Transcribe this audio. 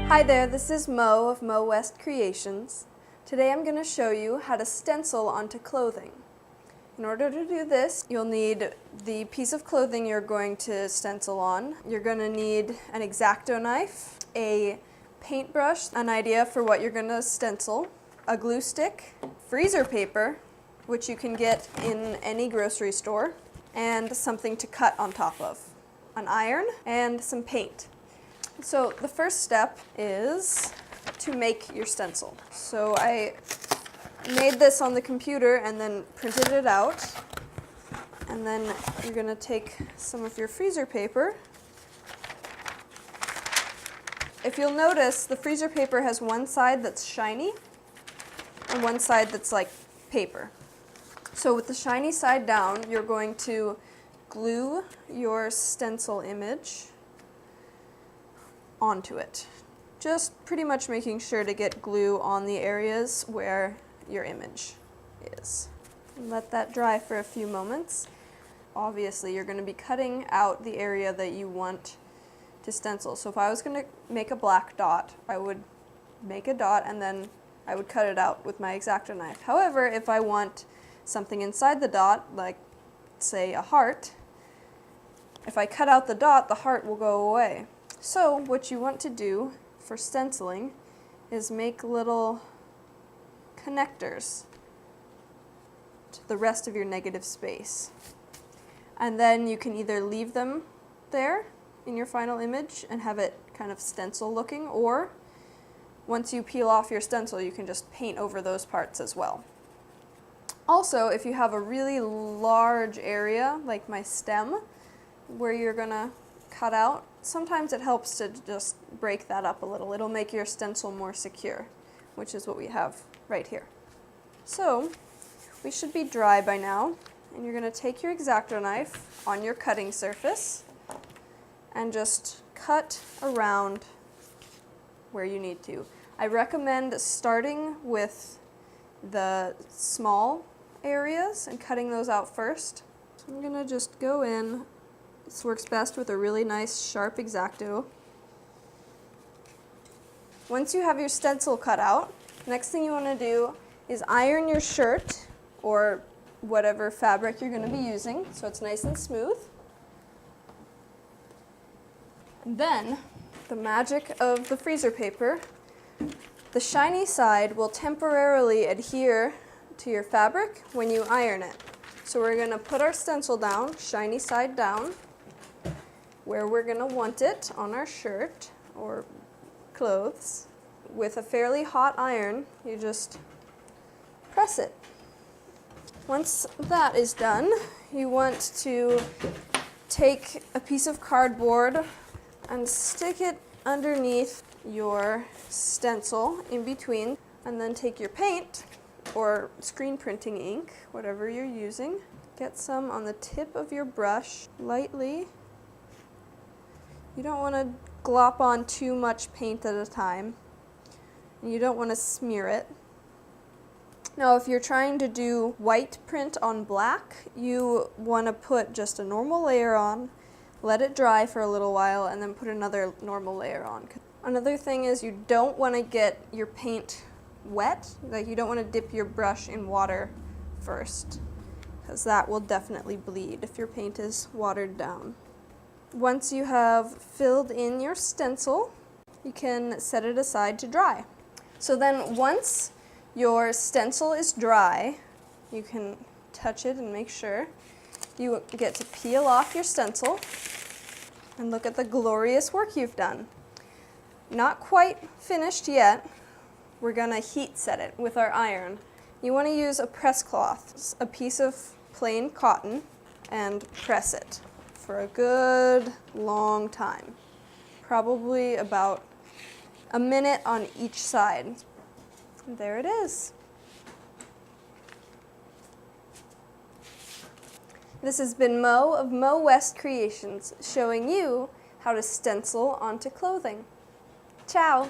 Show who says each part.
Speaker 1: Hi there, this is Mo of Mo West Creations. Today I'm going to show you how to stencil onto clothing. In order to do this, you'll need the piece of clothing you're going to stencil on. You're going to need an X-Acto knife, a paintbrush, an idea for what you're going to stencil, a glue stick, freezer paper, which you can get in any grocery store, and something to cut on top of, an iron, and some paint. So the first step is to make your stencil. So I made this on the computer and then printed it out. And then you're going to take some of your freezer paper. If you'll notice, the freezer paper has one side that's shiny and one side that's like paper. So with the shiny side down, you're going to glue your stencil image onto it. Just pretty much making sure to get glue on the areas where your image is. And let that dry for a few moments. Obviously, you're going to be cutting out the area that you want to stencil. So if I was going to make a black dot, I would make a dot and then I would cut it out with my X-Acto knife. However, if I want something inside the dot, like say a heart, if I cut out the dot, the heart will go away. So what you want to do for stenciling is make little connectors to the rest of your negative space. And then you can either leave them there in your final image and have it kind of stencil looking, or once you peel off your stencil, you can just paint over those parts as well. Also, if you have a really large area, like my stem, where you're gonna cut out, sometimes it helps to just break that up a little. It'll make your stencil more secure, which is what we have right here. So we should be dry by now, and you're going to take your X-Acto knife on your cutting surface and just cut around where you need to. I recommend starting with the small areas and cutting those out first. So I'm going to just go in. This works best with a really nice sharp X-Acto. Once you have your stencil cut out, next thing you want to do is iron your shirt or whatever fabric you're going to be using so it's nice and smooth. And then, the magic of the freezer paper, the shiny side will temporarily adhere to your fabric when you iron it. So we're going to put our stencil down, shiny side down, where we're going to want it on our shirt or clothes. With a fairly hot iron, you just press it. Once that is done, you want to take a piece of cardboard and stick it underneath your stencil in between, and then take your paint or screen printing ink, whatever you're using. Get some on the tip of your brush, lightly. You don't want to glop on too much paint at a time. And you don't want to smear it. Now, if you're trying to do white print on black, you want to put just a normal layer on, let it dry for a little while, and then put another normal layer on. Another thing is you don't want to get your paint wet. Like, you don't want to dip your brush in water first, because that will definitely bleed if your paint is watered down. Once you have filled in your stencil, you can set it aside to dry. So then once your stencil is dry, you can touch it and make sure. You get to peel off your stencil and look at the glorious work you've done. Not quite finished yet. We're going to heat set it with our iron. You want to use a press cloth, a piece of plain cotton, and press it for a good long time, probably about a minute on each side. And there it is. This has been Mo of Mo West Creations, showing you how to stencil onto clothing. Ciao!